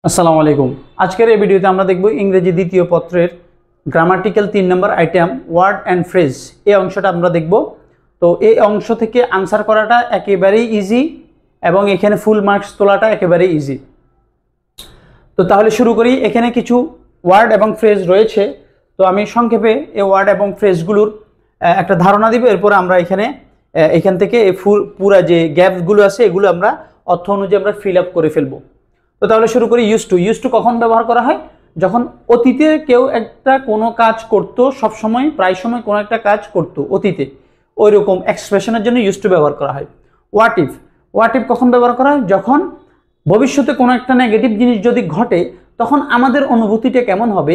আসসালামু আলাইকুম। আজকের এই ভিডিওতে আমরা দেখব ইংরেজি দ্বিতীয় পত্রের গ্রামাটিক্যাল 3 নম্বর আইটেম ওয়ার্ড অ্যান্ড ফ্রেজ। এই অংশটা আমরা দেখব। তো এই অংশ থেকে আনসার করাটা একেবারেই ইজি এবং এখানে ফুল মার্কস তোলাটা একেবারেই ইজি। তো তাহলে শুরু করি। এখানে কিছু ওয়ার্ড এবং ফ্রেজ রয়েছে। তো আমি সংক্ষেপে এই ওয়ার্ড এবং ফ্রেজগুলোর একটা ধারণা দিব। এরপর আমরা এখান থেকে এই পুরা যে গ্যাপগুলো আছে এগুলো আমরা অর্থ অনুযায়ী আমরা ফিল আপ করে ফেলবো। তো তাহলে শুরু করি। ইউজ টু কখন ব্যবহার করা হয়? যখন অতীতে কেউ একটা কোনো কাজ করত, সবসময় প্রায় সময় কোনো একটা কাজ করত অতীতে, ওই রকম এক্সপ্রেশনের জন্য ইউজ টু ব্যবহার করা হয়। হোয়াট ইফ কখন ব্যবহার করা হয়? যখন ভবিষ্যতে কোনো একটা নেগেটিভ জিনিস যদি ঘটে তখন আমাদের অনুভূতিটা কেমন হবে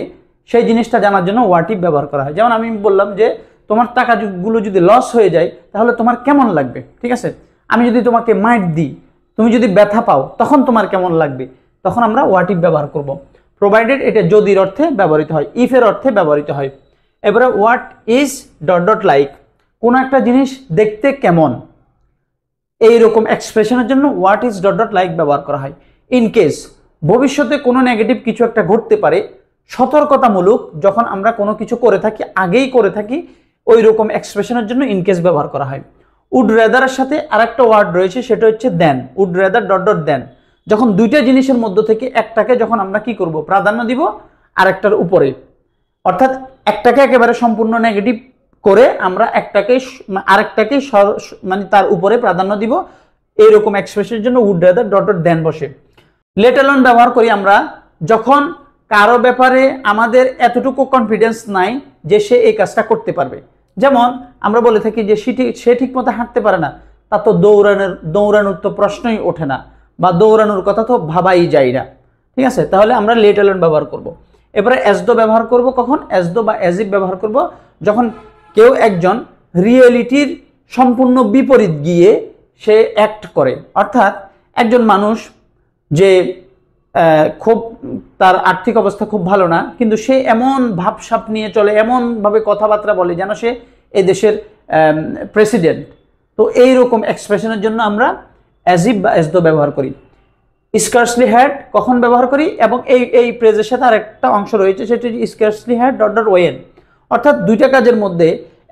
সেই জিনিসটা জানার জন্য হোয়াট ইফ ব্যবহার করা হয়। যেমন আমি বললাম যে তোমার টাকাগুলো যদি লস হয়ে যায় তাহলে তোমার কেমন লাগবে, ঠিক আছে? আমি যদি তোমাকে মাইট দিই, তুমি যদি ব্যথা পাও তখন তোমার কেমন লাগবে, তখন আমরা হোয়াট ইফ ব্যবহার করব। প্রোভাইডেড এটা যদির অর্থে ব্যবহৃত হয়, ইফের অর্থে ব্যবহৃত হয়। এবারে what is dot dot like, কোনো একটা জিনিস দেখতে কেমন, এইরকম এক্সপ্রেশনের জন্য what is dot dot like ব্যবহার করা হয়। ইন কেস ভবিষ্যতে কোনো নেগেটিভ কিছু একটা ঘটতে পারে, সতর্কতামূলক যখন আমরা কোনো কিছু করে থাকি, আগেই করে থাকি, ওই রকম এক্সপ্রেশনের জন্য ইন কেস ব্যবহার করা হয়। উড রেদারের সাথে আরেকটা ওয়ার্ড রয়েছে, সেটা হচ্ছে দেন। উড রেদার ডট ডট দেন, যখন দুইটা জিনিসের মধ্য থেকে একটাকে যখন আমরা কি করব, প্রাধান্য দিব আরেকটার উপরে, অর্থাৎ একটাকে একেবারে সম্পূর্ণ নেগেটিভ করে আমরা আরেকটাকে মানে তার উপরে প্রাধান্য দিব, এইরকম এক্সপ্রেশনের জন্য উড রেদার ডট ডট দেন বসে। লেট অ্যালোন ব্যবহার করি আমরা যখন কারো ব্যাপারে আমাদের এতটুকু কনফিডেন্স নাই যে সে এই কাজটা করতে পারবে। যেমন আমরা বলে থাকি যে সে ঠিক মতো হাঁটতে পারে না, তা তো দৌড়ানোর তো প্রশ্নই ওঠে না, বা দৌড়ানোর কথা তো ভাবাই যায় না, ঠিক আছে? তাহলে আমরা লেট অ্যালোন ব্যবহার করব। এবারে অ্যাজ দো ব্যবহার করব কখন? অ্যাজ দো বা অ্যাজ ইফ ব্যবহার করব যখন কেউ একজন রিয়েলিটির সম্পূর্ণ বিপরীত গিয়ে সে অ্যাক্ট করে। অর্থাৎ একজন মানুষ যে খুব তার আর্থিক অবস্থা খুব ভালো না, কিন্তু সে এমন ভাবসাব নিয়ে চলে, এমনভাবে কথাবার্তা বলে যেন সে এই দেশের প্রেসিডেন্ট। তো এইরকম এক্সপ্রেশনের জন্য আমরা অ্যাজ ইফ বা অ্যাজ দো ব্যবহার করি। স্কার্সলি হ্যাড কখন ব্যবহার করি? এবং এই ফ্রেজের সাথে আরেকটা অংশ রয়েছে, সেটি scarcely had dot dot when. অর্থাৎ দুইটা কাজের মধ্যে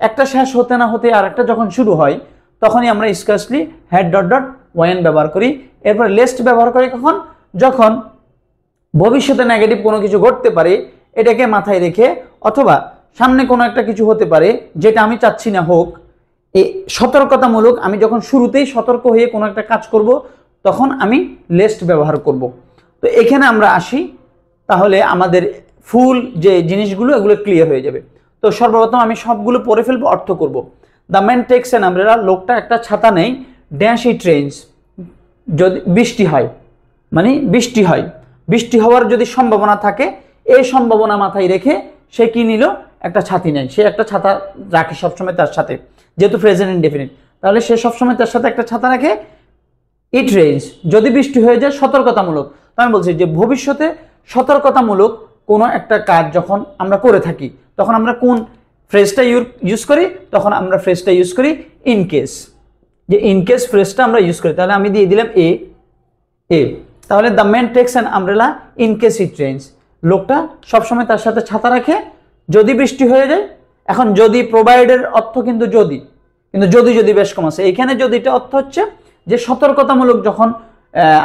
একটা শেষ হতে না হতে আর একটা যখন শুরু হয় তখনই আমরা scarcely had dot dot when ব্যবহার করি। এরপর লেস্ট ব্যবহার করি কখন? যখন ভবিষ্যতে নেগেটিভ কোনো কিছু ঘটতে পারে এটাকে মাথায় রেখে, অথবা সামনে কোনো একটা কিছু হতে পারে যেটা আমি চাচ্ছি না হোক, এই সতর্কতামূলক আমি যখন শুরুতেই সতর্ক হয়ে কোনো একটা কাজ করব তখন আমি লেস্ট ব্যবহার করব। তো এখানে আমরা আসি, তাহলে আমাদের ফুল যে জিনিসগুলো এগুলো ক্লিয়ার হয়ে যাবে। তো সর্বপ্রথম আমি সবগুলো পড়ে ফেলবো, অর্থ করব। The man takes an umbrella, লোকটা একটা ছাতা নেই। ড্যাশ ইট রেইনস, যদি বৃষ্টি হয়, মানে বৃষ্টি হওয়ার যদি সম্ভাবনা থাকে, এই সম্ভাবনা মাথায় রেখে সে কি নিল? একটা ছাতি নেয়। সে একটা ছাতা রাখে সবসময় তার সাথে, যেহেতু প্রেজেন্ট ইনডেফিনিট, তাহলে সে সবসময় তার সাথে একটা ছাতা রাখে। ইট রেইনস, যদি বৃষ্টি হয়ে যায়, সতর্কতামূলক। তো আমি বলছি যে ভবিষ্যতে সতর্কতামূলক কোনো একটা কাজ যখন আমরা করে থাকি তখন আমরা কোন ফ্রেজটা ইউজ করি? তখন আমরা ফ্রেজটা ইউজ করি ইন কেস। যে ইন কেস ফ্রেজটা আমরা ইউজ করি, তাহলে আমি দিয়ে দিলাম এ। তাহলে the man takes an umbrella in case it rains, লোকটা সবসময় তার সাথে ছাতা রাখে যদি বৃষ্টি হয়ে যায়। এখন যদি প্রোভাইডের অর্থ কিন্তু যদি বেশ কম আছে। এখানে যদিটা অর্থ হচ্ছে যে সতর্কতামূলক যখন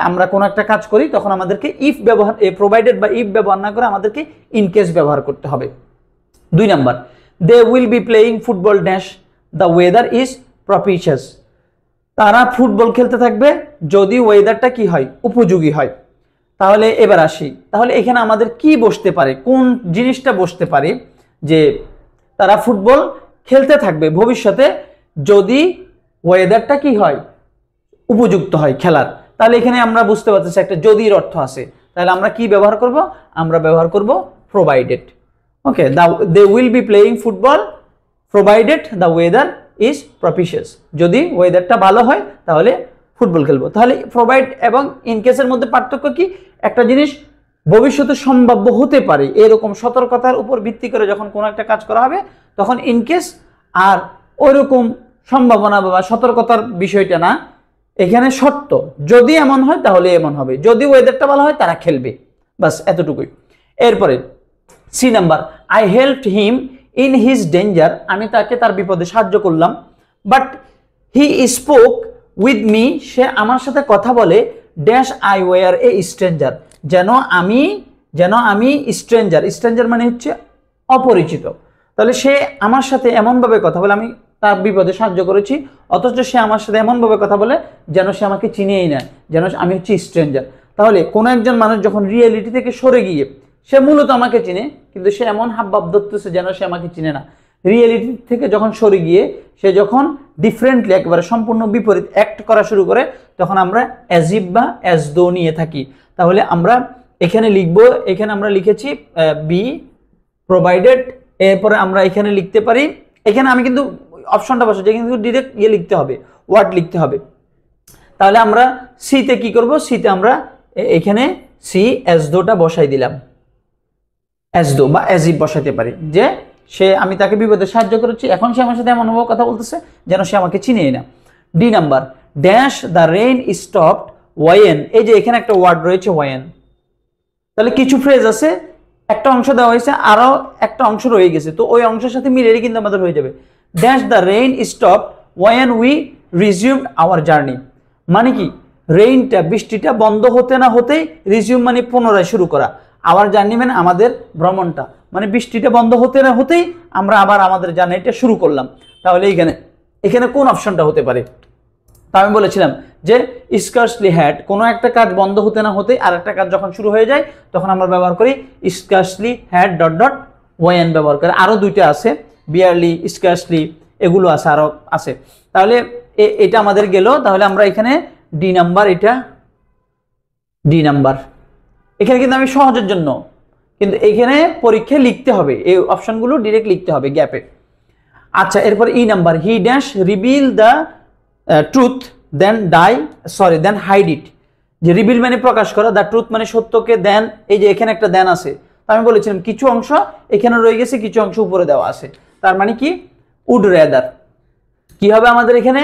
আমরা কোনো একটা কাজ করি তখন আমাদেরকে ইফ ব্যবহার, প্রোভাইডেড বা ইফ ব্যবহার না করে আমাদেরকে ইন কেস ব্যবহার করতে হবে। 2 number, they will be playing football dash the weather is propitious, তারা ফুটবল খেলতে থাকবে যদি ওয়েদারটা কি হয়? উপযোগী হয়। তাহলে এবার আসি, তাহলে এখানে আমাদের কি বসতে পারে, কোন জিনিসটা বসতে পারে যে তারা ফুটবল খেলতে থাকবে ভবিষ্যতে যদি ওয়েদারটা কি হয়? উপযুক্ত হয় খেলার। তাহলে এখানে আমরা বুঝতে পারতেছি একটা যদির অর্থ আছে। তাহলে আমরা কি ব্যবহার করব? আমরা ব্যবহার করব provided. Okay, they will be playing football provided the weather is propitious, যদি ওয়েদারটা ভালো হয় তাহলে ফুটবল খেলবো। তাহলে প্রোভাইড এবং ইনকেসের মধ্যে পার্থক্য কি? একটা জিনিস ভবিষ্যতে সম্ভাব্য হতে পারে এরকম সতর্কতার উপর ভিত্তি করে যখন কোনো একটা কাজ করা হবে তখন ইনকেস, আর ওইরকম সম্ভাবনা বা সতর্কতার বিষয়টা না, এখানে শর্ত যদি এমন হয় তাহলে এমন হবে, যদি ওয়েদারটা ভালো হয় তারা খেলবে। বাস এতটুকুই। এরপরে C number, I helped him in his danger, আমি তাকে তার বিপদে সাহায্য করলাম। But he spoke with me, সে আমার সাথে কথা বলে dash I were a stranger, যেন আমি স্ট্রেঞ্জার, স্ট্রেঞ্জার মানে হচ্ছে অপরিচিত। তাহলে সে আমার সাথে এমনভাবে কথা বলে, আমি তার বিপদে সাহায্য করেছি, অথচ সে আমার সাথে এমনভাবে কথা বলে যেন সে আমাকে চিনেই না, যেন আমি হচ্ছে স্ট্রেঞ্জার। তাহলে কোনো একজন মানুষ যখন রিয়েলিটি থেকে সরে গিয়ে সে মূলত আমাকে চিনে, কিন্তু সে এমন হাবভাব ধরতেছে যেন সে আমাকে চিনে না। রিয়েলিটি থেকে যখন সরে গিয়ে সে যখন ডিফারেন্টলি একেবারে সম্পূর্ণ বিপরীত অ্যাক্ট করা শুরু করে, তখন আমরা অ্যাজ ইফ বা অ্যাজ দো নিয়ে থাকি। তাহলে আমরা এখানে লিখবো, এখানে আমরা লিখেছি বি প্রোভাইডেড, এরপরে আমরা এখানে লিখতে পারি, এখানে আমি কিন্তু অপশনটা বসাচ্ছি, কিন্তু ডিরেক্ট লিখতে হবে, ওয়ার্ড লিখতে হবে। তাহলে আমরা সিতে কি করব, সিতে আমরা এখানে সি অ্যাজ দোটা বসাই দিলাম, অ্যাজ দো বা অ্যাজ ইফ বসাইতে পারি, যে আমি তাকে বিপদে সাহায্য করেছি, এখন সে আমার সাথে এমনভাবে কথা বলতেছে যেন সে আমাকে চিনেই না। D number, dash the rain stopped when, এই যে এখানে একটা ওয়ার্ড রয়েছে ওয়েন, তাহলে কিছু ফ্রেজ আছে, একটা অংশ দেওয়া হয়েছে, আরো একটা অংশ রয়ে গেছে, তো ওই অংশের সাথে মিলিয়ে কিন্তু আমাদের হয়ে যাবে। Dash the rain stopped when we resumed our journey, মানে কি রেইনটা, বৃষ্টিটা বন্ধ হতে না হতেই, রিজিউম মানে পুনরায় শুরু করা, আওয়ার জার্নি মানে আমাদের ভ্রমণটা, মানে বৃষ্টিটা বন্ধ হতে না হতেই আমরা আবার আমাদের জার্নিটা শুরু করলাম। তাহলে এখানে কোন অপশনটা হতে পারে? তা আমি বলেছিলাম যে স্কার্সলি হ্যাড, কোনো একটা কাজ বন্ধ হতে না হতেই আর একটা কাজ যখন শুরু হয়ে যায় তখন আমরা ব্যবহার করি scarcely had dot dot when ব্যবহার করে। আরো দুইটা আছে, বিয়ারলি, স্কার্সলি, এগুলো আছে, আরো আছে। তাহলে এটা আমাদের গেল। তাহলে আমরা এখানে ডি নাম্বার, এটা ডি নাম্বার, এখানে কিন্তু আমি সহজের জন্য, কিন্তু এখানে পরীক্ষায় লিখতে হবে, এই অপশনগুলো ডিরেক্ট লিখতে হবে গ্যাপে। আচ্ছা, এরপর E number, he dash reveal the truth then then hide it, যে রিভিল মানে প্রকাশ করা, দ্য ট্রুথ মানে সত্যকে, দেন এই যে এখানে একটা দেন আছে, আমি বলেছিলাম কিছু অংশ এখানে রয়ে গেছে, কিছু অংশ উপরে দেওয়া আছে, তার মানে কি উড রেদার, কি হবে আমাদের এখানে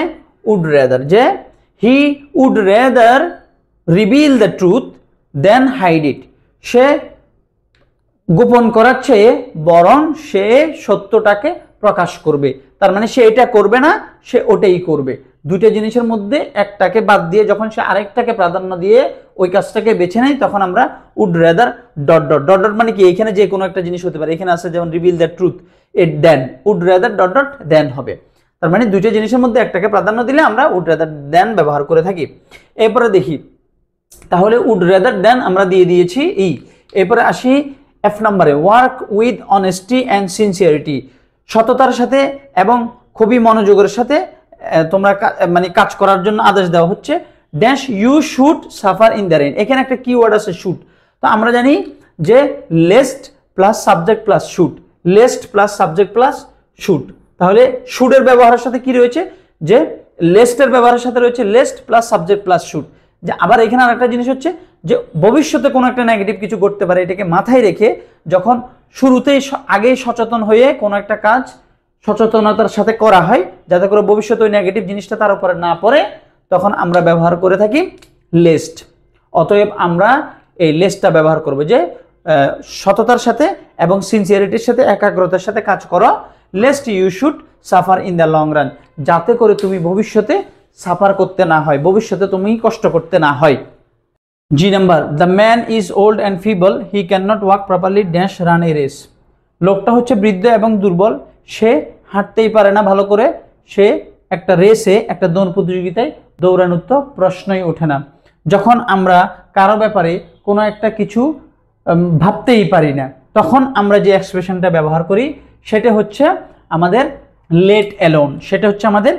উড রেদার, যে he would rather reveal the truth than hide it, সে গোপন করার চেয়ে বরং সে সত্যটাকে প্রকাশ করবে, তার মানে সে এটা করবে না, সে ওটাই করবে। দুইটা জিনিসের মধ্যে একটাকে বাদ দিয়ে যখন সে আরেকটাকে প্রাধান্য দিয়ে ওই কাজটাকে বেছে নেয়, তখন আমরা would rather dot dot dot dot, মানে কি এখানে যে কোনো একটা জিনিস হতে পারে, এখানে আছে যেমন reveal the truth, at than, would rather dot dot than হবে। তার মানে দুইটা জিনিসের মধ্যে একটাকে প্রাধান্য দিলে আমরা উড রেদার দেন ব্যবহার করে থাকি। এরপরে দেখি, তাহলে উড রেদার দেন আমরা দিয়ে দিয়েছি ই। এরপরে আসি এফ নাম্বারে, work with honesty and sincerity, সততার সাথে এবং খুবই মনোযোগের সাথে তোমরা মানে কাজ করার জন্য আদেশ দেওয়া হচ্ছে। Dash you should suffer in the rain, এখানে একটা কিওয়ার্ড আছে শুড, তো আমরা জানি যে lest plus subject plus should, lest plus subject plus should, তাহলে শুডের ব্যবহারের সাথে কি রয়েছে, যে লেস্টের ব্যবহারের সাথে রয়েছে lest plus subject plus should. যে আবার এখানে আরেকটা জিনিস হচ্ছে যে ভবিষ্যতে কোনো একটা নেগেটিভ কিছু করতে পারে, এটাকে মাথায় রেখে যখন শুরুতেই আগেই সচেতন হয়ে কোনো একটা কাজ সচেতনতার সাথে করা হয়, যাতে করে ভবিষ্যতে ওই নেগেটিভ জিনিসটা তার উপরে না পড়ে, তখন আমরা ব্যবহার করে থাকি লেস্ট। অতএব আমরা এই লেস্টটা ব্যবহার করব, যে সততার সাথে এবং সিনসিয়ারিটির সাথে, একাগ্রতার সাথে কাজ করো। Lest you should suffer in the long run, যাতে করে তুমি ভবিষ্যতে সাফার করতে না হয়, ভবিষ্যতে তুমি কষ্ট করতে না হয়। G number, the man is old and feeble, he can not walk properly dash run a race, লোকটা হচ্ছে বৃদ্ধ এবং দুর্বল, সে হাঁটতেই পারে না ভালো করে, সে একটা রেসে, একটা দৌড় প্রতিযোগিতায় দৌড়ানোর তো প্রশ্নই ওঠে না। যখন আমরা কারো ব্যাপারে কোনো একটা কিছু ভাবতেই পারি না, তখন আমরা যে এক্সপ্রেশনটা ব্যবহার করি সেটা হচ্ছে আমাদের লেট অ্যালোন, সেটা হচ্ছে আমাদের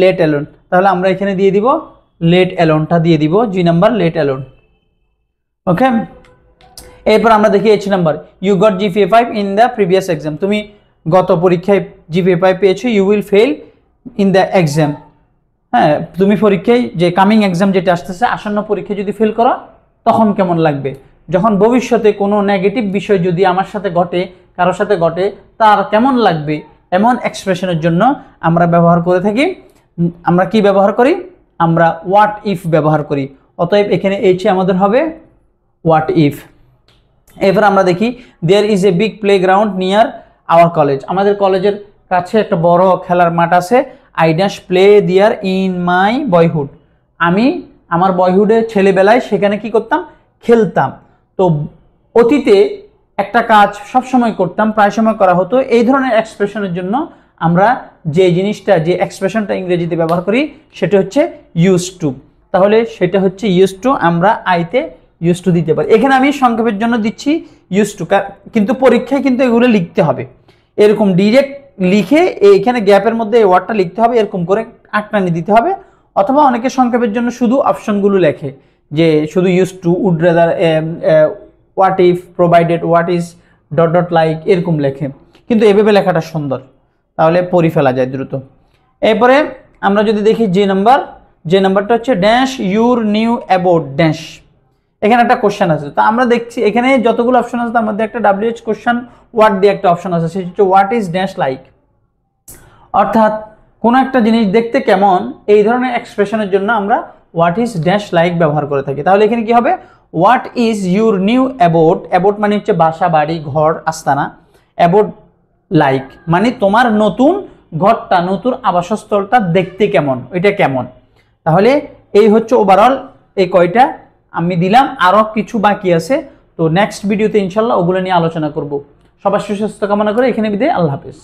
লেট অ্যালোন। তাহলে আমরা এখানে দিয়ে দিব লেট অ্যালোনটা দিয়ে দিব, G number let alone. Okay, এরপর আমরা দেখি H number, you got GPA 5 in the previous exam, তুমি গত পরীক্ষায় জিপিএ 5 পেয়েছো, you will fail in the exam, হ্যাঁ তুমি পরীক্ষায় যে কামিং এক্সাম যেটা আসতেছে, আসন্ন পরীক্ষায় যদি ফেল করো তখন কেমন লাগবে, যখন ভবিষ্যতে কোনো নেগেটিভ বিষয় যদি আমার সাথে ঘটে, কারোর সাথে ঘটে, তার কেমন লাগবে, এমন এক্সপ্রেশনের জন্য আমরা ব্যবহার করে থাকি, আমরা কি ব্যবহার করি, আমরা হোয়াট ইফ ব্যবহার করি। অতএব এখানে এইচ আমাদের হবে হোয়াট ইফ। এরপর আমরা দেখি there is a big playground near our college, আমাদের কলেজের কাছে একটা বড় খেলার মাঠ আছে। I dash play there in my boyhood, আমি আমার বয়হুডে ছেলেবেলায় সেখানে কি করতাম, খেলতাম। তো অতীতে একটা কাজ সব সময় করতাম, প্রায় সময় করা হতো, এই ধরনের এক্সপ্রেশনের জন্য আমরা যে জিনিসটা, যে এক্সপ্রেশনটা ইংরেজিতে ব্যবহার করি সেটা হচ্ছে ইউজ টু। তাহলে সেটা হচ্ছে ইউজ টু, আমরা আইতে ইউজ টু দিতে পারি। এখানে আমি সংক্ষেপের জন্য দিচ্ছি ইউজ টু, কিন্তু পরীক্ষায় কিন্তু এগুলো লিখতে হবে, এরকম ডিরেক্ট লিখে এইখানে গ্যাপের মধ্যে এই ওয়ার্ডটা লিখতে হবে, এরকম করে আটকানি দিতে হবে। অথবা অনেকে সংক্ষেপের জন্য শুধু অপশনগুলো লেখে, যে শুধু use to, would rather, what if, provided, what is dot dot like, এরকম লেখে, কিন্তু এভাবে লেখাটা সুন্দর, তাহলে পড়ি ফেলা যায় দ্রুত। এরপরে আমরা যদি দেখি যে নাম্বারটা হচ্ছে dash your new about dash, এখানে একটা কোশ্চেন আছে। তো আমরা দেখছি এখানে যতগুলো অপশন আছে তার মধ্যে একটা WH কোশ্চেন ওয়ার্ড দিয়ে একটা অপশন আছে, সেটা হচ্ছে হোয়াট ইজ ড্যাশ লাইক, অর্থাৎ কোনো একটা জিনিস দেখতে কেমন, এই ধরনের এক্সপ্রেশনের জন্য আমরা হোয়াট ইজ ড্যাশ লাইক ব্যবহার করে থাকি। তাহলে এখানে কি হবে, what is your new about, about মানে হচ্ছে বাসা, বাড়ি, ঘর, আস্তানা, অ্যাবাউট লাইক মানে তোমার নতুন ঘরটা, নতুন আবাসস্থলটা দেখতে কেমন, ওইটা কেমন। তাহলে এই হচ্ছে ওভারঅল এই কয়টা আমি দিলাম, আরও কিছু বাকি আছে, তো নেক্সট ভিডিওতে ইনশাল্লাহ ওগুলো নিয়ে আলোচনা করব। সবার সুস্বাস্থ্য কামনা করে এখানে বিদায়, আল্লাহ হাফেজ।